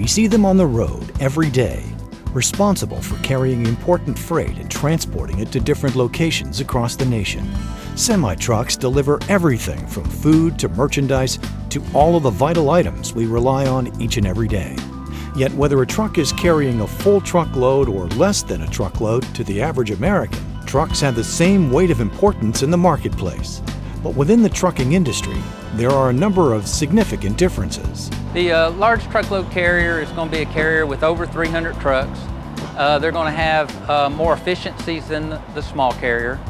We see them on the road every day, responsible for carrying important freight and transporting it to different locations across the nation. Semi-trucks deliver everything from food to merchandise to all of the vital items we rely on each and every day. Yet whether a truck is carrying a full truckload or less than a truckload to the average American, trucks have the same weight of importance in the marketplace. But within the trucking industry, there are a number of significant differences. The large truckload carrier is going to be a carrier with over 300 trucks. They're going to have more efficiencies than the small carrier.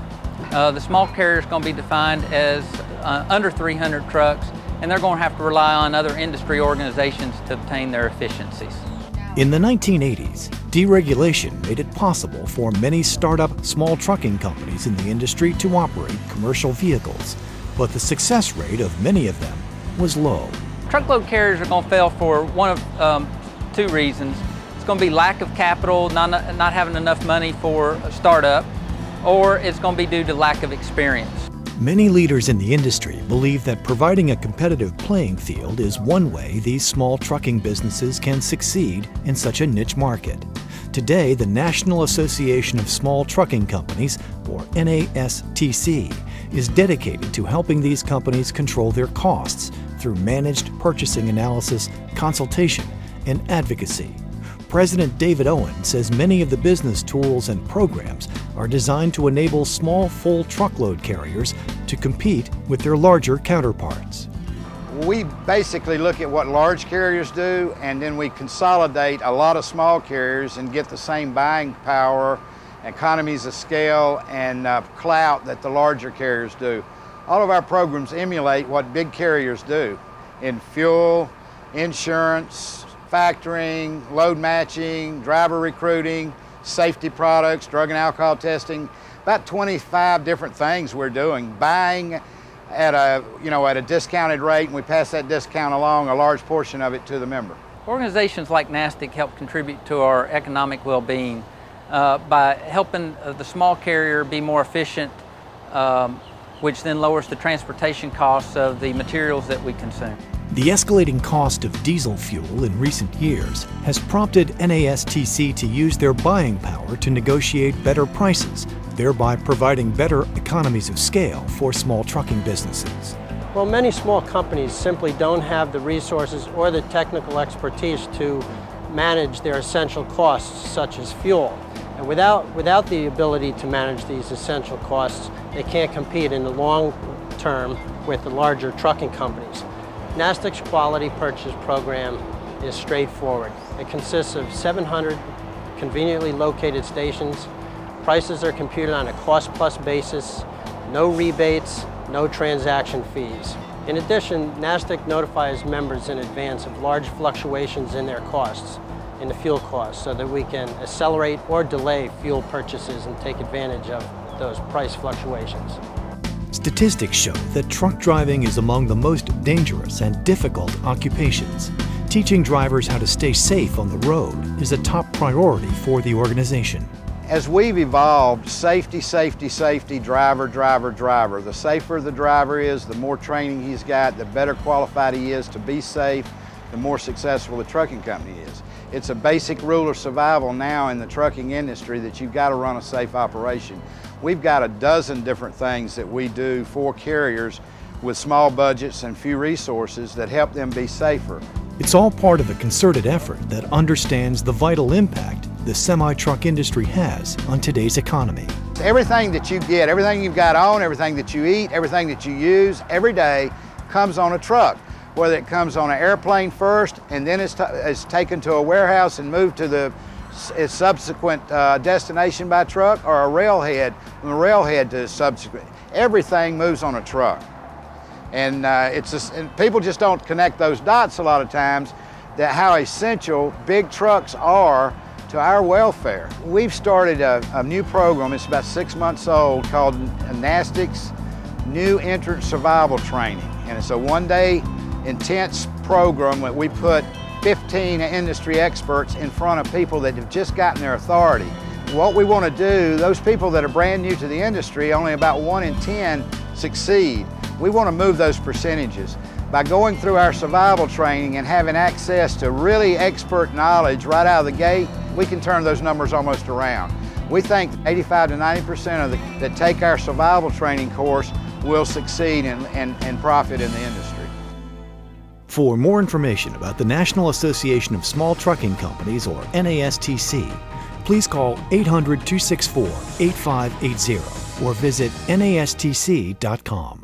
The small carrier is going to be defined as under 300 trucks, and they're going to have to rely on other industry organizations to obtain their efficiencies. In the 1980s, deregulation made it possible for many startup small trucking companies in the industry to operate commercial vehicles, but the success rate of many of them was low. Truckload carriers are going to fail for one of two reasons. It's going to be lack of capital, not having enough money for a startup, or it's going to be due to lack of experience. Many leaders in the industry believe that providing a competitive playing field is one way these small trucking businesses can succeed in such a niche market. Today, the National Association of Small Trucking Companies, or NASTC, is dedicated to helping these companies control their costs through managed purchasing analysis, consultation, and advocacy. President David Owen says many of the business tools and programs are designed to enable small full truckload carriers to compete with their larger counterparts. We basically look at what large carriers do, and then we consolidate a lot of small carriers and get the same buying power, economies of scale, and clout that the larger carriers do. All of our programs emulate what big carriers do in fuel, insurance, factoring, load matching, driver recruiting, safety products, drug and alcohol testing, about 25 different things we're doing, buying at a discounted rate, and we pass that discount along, a large portion of it, to the member. Organizations like NASTC help contribute to our economic well-being by helping the small carrier be more efficient, which then lowers the transportation costs of the materials that we consume. The escalating cost of diesel fuel in recent years has prompted NASTC to use their buying power to negotiate better prices, thereby providing better economies of scale for small trucking businesses. Well, many small companies simply don't have the resources or the technical expertise to manage their essential costs, such as fuel. And without the ability to manage these essential costs, they can't compete in the long term with the larger trucking companies. NASTC's Quality Purchase Program is straightforward. It consists of 700 conveniently located stations. Prices are computed on a cost-plus basis, no rebates, no transaction fees. In addition, NASTC notifies members in advance of large fluctuations in their costs, in the fuel costs, so that we can accelerate or delay fuel purchases and take advantage of those price fluctuations. Statistics show that truck driving is among the most dangerous and difficult occupations. Teaching drivers how to stay safe on the road is a top priority for the organization. As we've evolved, safety, safety, safety, driver, driver, driver. The safer the driver is, the more training he's got, the better qualified he is to be safe, the more successful the trucking company is. It's a basic rule of survival now in the trucking industry that you've got to run a safe operation. We've got a dozen different things that we do for carriers with small budgets and few resources that help them be safer. It's all part of a concerted effort that understands the vital impact the semi-truck industry has on today's economy. Everything that you get, everything you've got on, everything that you eat, everything that you use every day comes on a truck. Whether it comes on an airplane first and then it's taken to a warehouse and moved to its subsequent destination by truck, or a railhead, from the railhead to subsequent. Everything moves on a truck. And, and people just don't connect those dots a lot of times, that how essential big trucks are to our welfare. We've started a new program, it's about 6 months old, called NASTC's New Entrant Survival Training. And it's a one-day intense program that we put 15 industry experts in front of people that have just gotten their authority. What we want to do, those people that are brand new to the industry, only about 1 in 10 succeed. We want to move those percentages. By going through our survival training and having access to really expert knowledge right out of the gate, we can turn those numbers almost around. We think 85 to 90% that take our survival training course will succeed and profit in the industry. For more information about the National Association of Small Trucking Companies, or NASTC, please call 800-264-8580 or visit nastc.com.